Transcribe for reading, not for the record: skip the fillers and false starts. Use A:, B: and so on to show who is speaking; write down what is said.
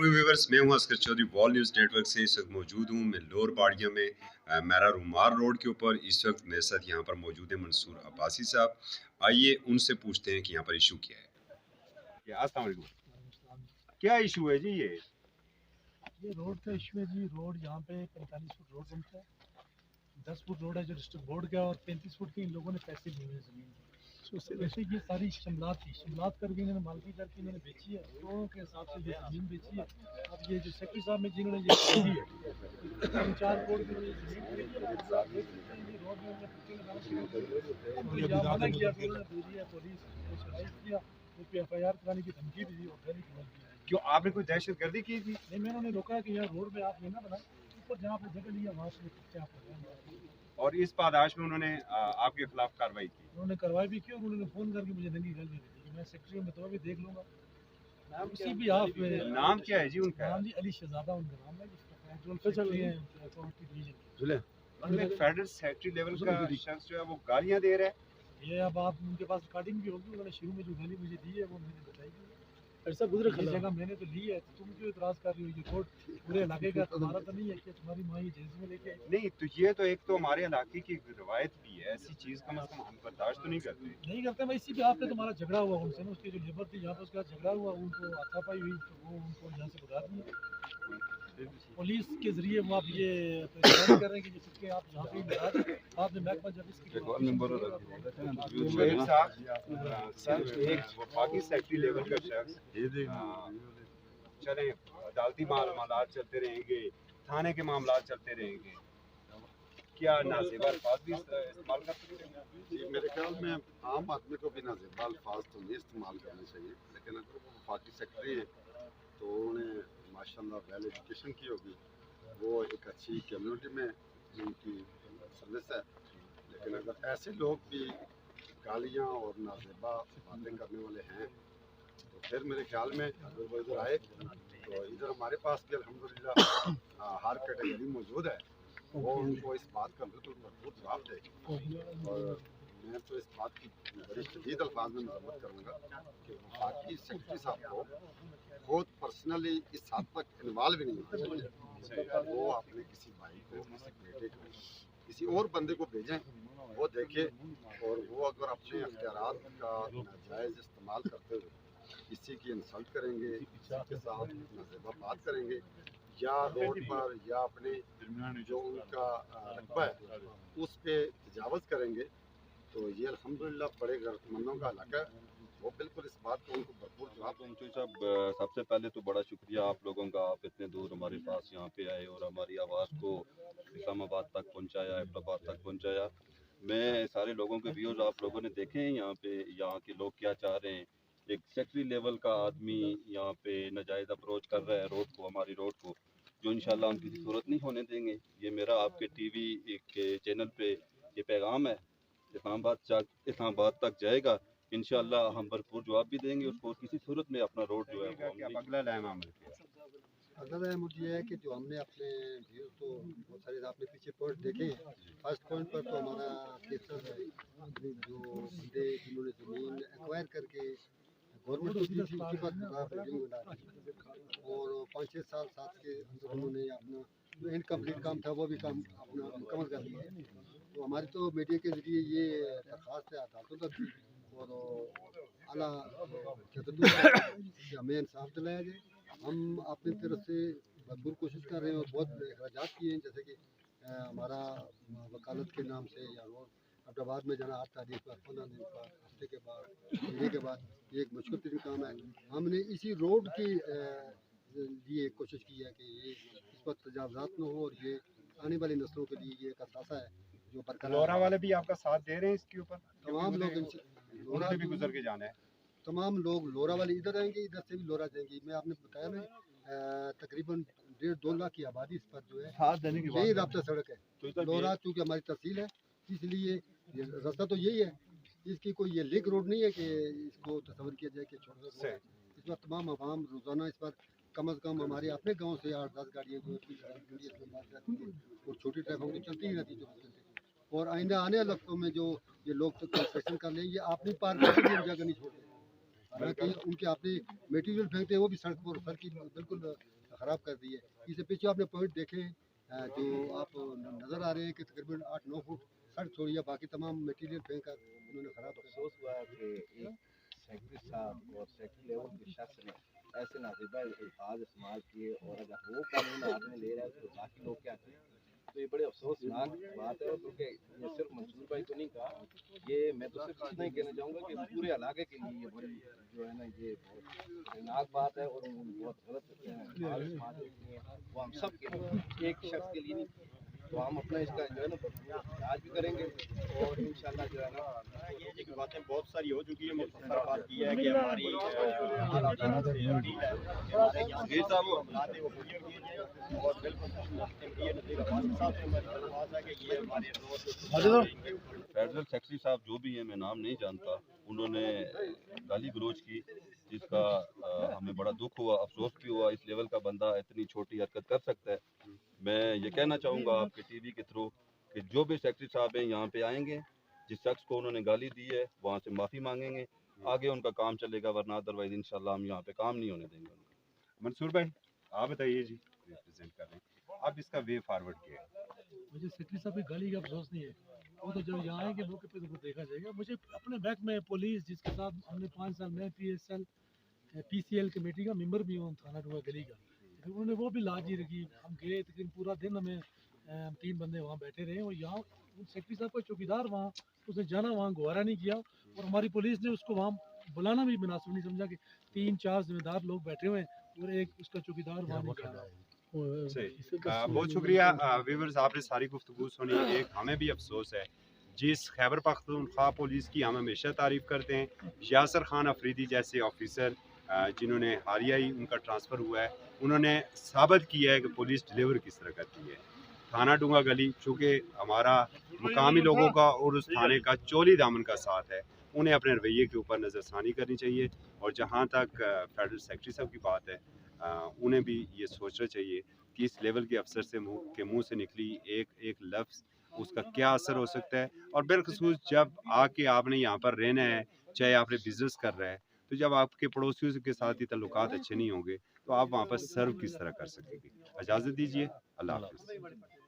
A: Viewers, मैं हूं Askar Chaudhary wall news network से। इस वक्त मौजूद हूं मैं लोअर बाड़िया में मेरा रुमार रोड के ऊपर। इस वक्त मेरे साथ यहाँ पर मौजूद है मंसूर अब्बासी साहब। आइए उनसे पूछते हैं कि यहाँ पर इशू क्या है। अस्सलाम वालेकुम। क्या इशू है जी?
B: ये रोड का इशू है जी। रोड यहाँ पे 45 फुट रोड बनता है, 10 फुट रोड है जो डिस्ट्रिक्ट बोर्ड का, और 35 फुट के इन लोगों ने पैसे दिए हैं ज़मीन के। वैसे ये सारी शिमलात थी, शिमलात करके इन्होंने मालकी करके इन्होंने बेची है, लोगों के हिसाब से ये ज़मीन बेची है। अब ये जो सेक्रेटरी साहब ने जिन्होंने ये खरीदी है 4 करोड़ की ये ज़मीन खरीदी है, और आप देख सकते हैं ये रोड में उन्होंने पट्टी लगाना शुरू कर दी। उनको यहाँ मना किया तो उन्होंने दे दिया, पुलिस को शिकायत किया, उस पर FIR कराने की धमकी भी दी और पहले की धमकी दी।
A: क्यों, आपने कोई दहशत गर्दी की थी?
B: नहीं, मैंने उन्हें रोका कि यहाँ रोड में आप ये ना बनाए, ऊपर जहाँ पे जगह लिया वहाँ से कुत्ते आप लगाएं।
A: और इस पादाश में उन्होंने आपके खिलाफ कार्रवाई की?
B: उन्होंने कार्रवाई भी की और उन्होंने फ़ोन करके मुझे नंगी गाली दी कि मैं सेक्रेटरी में तो भी देख लूँगा। उसी भी हाफ में
A: नाम क्या है जी उनका?
B: नाम जी अली शहजादा उनका नाम है, जो सेक्रेटरी हैं अथॉरिटी डिवीजन।
A: उनमें फेडरल सेक्रेटरी लेवल का शख्स जो है वो गालियां दे रहा है।
B: ये अब आप उनके पास रिकॉर्डिंग भी होगी, उन्होंने शुरू में जो गाली मुझे दी है वो मैंने बताई थी। ऐसा गुजरे जगह मैंने तो ली है, तो तुम क्यों इतराज़ कर रही हो? ये कोर्ट पूरे इलाके का तुम्हारा तो नहीं है कि तुम्हारी माँ ये जेल में लेके?
A: नहीं तो ये तो एक तो हमारे इलाके की रवायत भी है, ऐसी चीज कम से कम हम बर्दाश्त तो नहीं करते।
B: नहीं करते। मैं इसी पे आप पे तुम्हारा झगड़ा हुआ उनसे ना, उसके जो लेबर थी यहाँ पे उसके साथ झगड़ा हुआ, उनको हाथापाई हुई तो वो उनको यहाँ से भगा दिया पुलिस के जरिए। वो आप ये प्रेशराइज कर रहे हैं कि जिस के आप यहाँ पे ही लगा दें, बाद में महकमा जब इसकी
A: वफाकी सेक्रेटरी लेवल का शख्स चले, अदालती मामलात चलते रहेंगे, थाने के मामलात चलते रहेंगे, क्या नाज़ेबा अल्फाज भी इस्तेमाल कर सकते हैं?
C: जी, मेरे ख्याल में आम आदमी को भी नाज़ेबा अल्फाज तो नहीं इस्तेमाल करने चाहिए, लेकिन अगर वो वफाकी सेक्रेटरी है तो उन्हें माशाल्लाह वेल एजुकेशन की होगी, वो एक अच्छी कम्युनिटी में उनकी सर्विस है। लेकिन अगर ऐसे लोग भी गालियाँ और नाज़ेबा बातें करने वाले हैं तो फिर मेरे ख्याल में अगर वो इधर आए तो इधर हमारे पास भी अल्हम्दुलिल्लाह हर कैटेगरी मौजूद है, वो उनको इस बात का बिल्कुल भरपूर जवाब दे। और मैं तो इस बात की बड़ी शदीद अल्फाज में मजम्मत करूँगा कि वफाकी सेक्रेटरी साहब को खुद पर्सनली इस हद तक इन्वॉल्व भी नहीं होना चाहिए। वो अपने किसी भाई को, किसी बेटे को, किसी और बंदे को भेजें, वो देखे, और वो अगर अपने अख्तियारात का नाजायज़ इस्तेमाल करते हुए किसी की इंसल्ट करेंगे, किसी के साथ नाज़ेबा बात करेंगे, या रोड पर या अपने जो उनका रकबा है उस पर तजावज़ करेंगे, तो ये अल्हम्दुलिल्लाह बड़े गैरतमंदों का इलाका है। वो बिल्कुल इस बात को उनको भरपूर जवाब।
D: मंसूर साहब, सबसे पहले तो बड़ा शुक्रिया आप लोगों का, आप इतने दूर हमारे पास यहाँ पे आए और हमारी आवाज़ को इस्लामाबाद तक पहुँचाया, इब्राबाद तक पहुँचाया। मैं सारे लोगों के व्यूज़ आप लोगों ने देखे हैं यहाँ पे, यहाँ के लोग क्या चाह रहे हैं। एक सेक्रेटरी लेवल का आदमी यहाँ पे नाजायज़ अप्रोच कर रहा है रोड को, हमारी रोड को, जो इंशाल्लाह हम किसी सूरत नहीं होने देंगे। ये मेरा आपके TV के चैनल पे ये पैगाम है, इस्लामाबाद तक जाएगा। इंशाल्लाह हम भरपूर जवाब भी देंगे उसको, किसी सूरत में अपना रोड जो है वो हम
A: अगला लाइन अमल
C: अगला मुझे ये है कि जो हमने अपने व्यूज़ तो बहुत सारे आपने पीछे पॉइंट देखे हैं। फर्स्ट पॉइंट पर तो हमारा केसर है, जो बंदे जिन्होंने ज़मीन एक्वायर करके गवर्नमेंट को दी थी उसके बाद बिल्डिंग बना दी, और 5-6 साल साथ के अंदर उन्होंने अपना जो इनकम्प्लीट काम था वो भी काम अपना मुकम्मल कर लिया। तो हमारी तो मीडिया के ज़रिए ये दरख्वास्त है अदालतों तक थी और आला कि हमें इंसाफ दिलाया जाए। हम अपनी तरफ से भरपूर कोशिश कर रहे हैं और बहुत अखराजात किए हैं, जैसे कि हमारा वकालत के नाम से या रोड अब्दाबाद में जाना 8 तारीख पर, 15 दिन पर, हफ्ते के बाद, महीने के बाद, ये एक मुश्किल तरीन काम है। हमने इसी रोड के लिए कोशिश की है कि ये इस पर तजावज़ात न हो और ये आने वाली नस्लों के लिए ये एक असासा है जो बरकरार।
A: लोरा वाले भी आपका साथ दे रहे हैं इसके ऊपर?
C: तमाम लोग
A: लोरा भी गुजर के जाना है।
C: तमाम लोग लोरा वाले इधर आएंगे, इधर से भी लोरा जाएंगे। मैं आपने बताया ना तकरीबन 1.5-2 लाख की आबादी इस पर जो है यही रास्ता सड़क है। लोरा चूँकि हमारी तहसील है इसलिए रास्ता तो यही है, इसकी कोई ये लिंक रोड नहीं है कि इसको तस्वर किया जाए कि छोटा सा। इस पर तमाम आवाम रोज़ाना इस पर कम से कम हमारे अपने गांव से 8-10 गाड़ियाँ जो और छोटी ट्रैफिक तो चलती ही रहती है। और आइंदा आने वाले वक्तों में जो ये लोग तो कंस्ट्रक्शन कर लें, ये अपनी पार्क की जगह नहीं छोड़ते। हालांकि उनके अपने मटेरियल फेंकते हैं वो भी सड़क पर, सड़क की बिल्कुल ख़राब कर दी है। इससे पीछे आपने पॉइंट देखे जो आप नज़र आ रहे हैं कि तकरीबन 8-9 फुट सड़क छोड़ी है, बाकी तमाम मटेरियल फेंक कर उन्होंने ख़राब कर।
E: अफसोस हुआ है कि एक सेक्रेटरी साहब और सेक्रेटरी लेवल के शख्स ने ऐसे नाजिबा अल्फाज इस्तेमाल किए, और अगर वो कानून हाथ में ले रहा है तो बाकी लोग क्या करें। तो ये बड़े अफसोसनाक बात है, क्योंकि ये सिर्फ मंसूर भाई को नहीं कहा, ये मैं तो सिर्फ इतना ही कहना चाहूँगा कि पूरे इलाके के लिए ये बड़ी जो है ना ये बहुत खतरनाक बात है, और बहुत गलत अल्फाज इस्तेमाल होती हैं, वो हम सब के लिए, एक शख्स के लिए नहीं। तो हम अपना इसका जो है ना इलाज भी करेंगे, और इंशाल्लाह जो है ना
F: ये की बातें बहुत सारी हो चुकी है। मुख्तसर बात की है कि हमारी आला अदालत से अपील है कि हमारे यहाँ
D: जी साहब, वो
F: हालात वो क्लियर किए जाए, और बिल्कुल ये नज़ीर अब्बास साहब से हमारी दरख्वास्त है कि ये हमारे
D: फेडरल सेक्रेटरी साहब जो भी हैं, मैं नाम नहीं जानता, उन्होंने गाली गलौज की, जिसका हमें बड़ा दुख हुआ, अफसोस भी हुआ। इस लेवल का बंदा इतनी छोटी हरकत कर सकता है। मैं ये कहना चाहूँगा आपके टीवी के थ्रू कि जो भी सेक्रेटरी साहब हैं यहाँ पे आएंगे, जिस शख्स को उन्होंने गाली दी है वहाँ से माफ़ी मांगेंगे, आगे उनका काम चलेगा, वरना अदरवाइज इंशाल्लाह हम यहाँ पे काम नहीं होने देंगे उनका।
A: मंसूर भाई आप बताइए जी, रिप्रेजेंट कर रहे हैं, अब इसका वे फॉरवर्ड क्या है?
B: मुझे सेक्रेटरी साहब की गाली का अफसोस नहीं है, वो तो जब यहाँ आएंगे मौके पे तो वो देखा जाएगा। मुझे अपने बैक में पुलिस, जिसके साथ हमने 5 साल में PCL कमेटी का मेंबर भी हूँ थाना डुआ गली का, लेकिन उन्होंने वो भी लाज ही रखी। हम गए तकरीबन पूरा दिन, हमें 3 बंदे वहाँ बैठे रहे, और यहाँ सेक्रेटरी साहब का चौकीदार वहाँ, उसने जाना वहाँ गवारा नहीं किया, और हमारी पुलिस ने उसको वहाँ बुलाना भी मुनासिब नहीं समझा कि 3-4 जिम्मेदार लोग बैठे हुए हैं और एक उसका चौकीदार वहाँ नहीं जा रहा है।
A: बहुत शुक्रिया व्यूअर्स, आपने सारी गुफ्तगू सुनी। एक हमें भी अफसोस है, जिस खैबर पख्तूनख्वा पुलिस की हम हमेशा तारीफ़ करते हैं, यासर खान अफरीदी जैसे ऑफिसर जिन्होंने हालिया ही उनका ट्रांसफ़र हुआ है, उन्होंने साबित किया है कि पुलिस डिलीवर किस तरह करती है। थाना डूंगा गली चूँकि हमारा मुकामी लोगों का और उस थाने का चोली दामन का साथ है, उन्हें अपने रवैये के ऊपर नज़रसानी करनी चाहिए। और जहाँ तक फेडरल सेक्रेटरी साहब की बात है, उन्हें भी ये सोचना चाहिए कि इस लेवल के अफसर से मुंह से निकली एक लफ्ज़ उसका क्या असर हो सकता है। और बिलखसूस जब आके आपने यहाँ पर रहना है, चाहे आपने बिजनेस कर रहा है, तो जब आपके पड़ोसियों के साथ ही ताल्लुकात अच्छे नहीं होंगे तो आप वहाँ पर सर्व किस तरह कर सकेंगे। इजाज़त दीजिए, अल्लाह हाफ़िज़।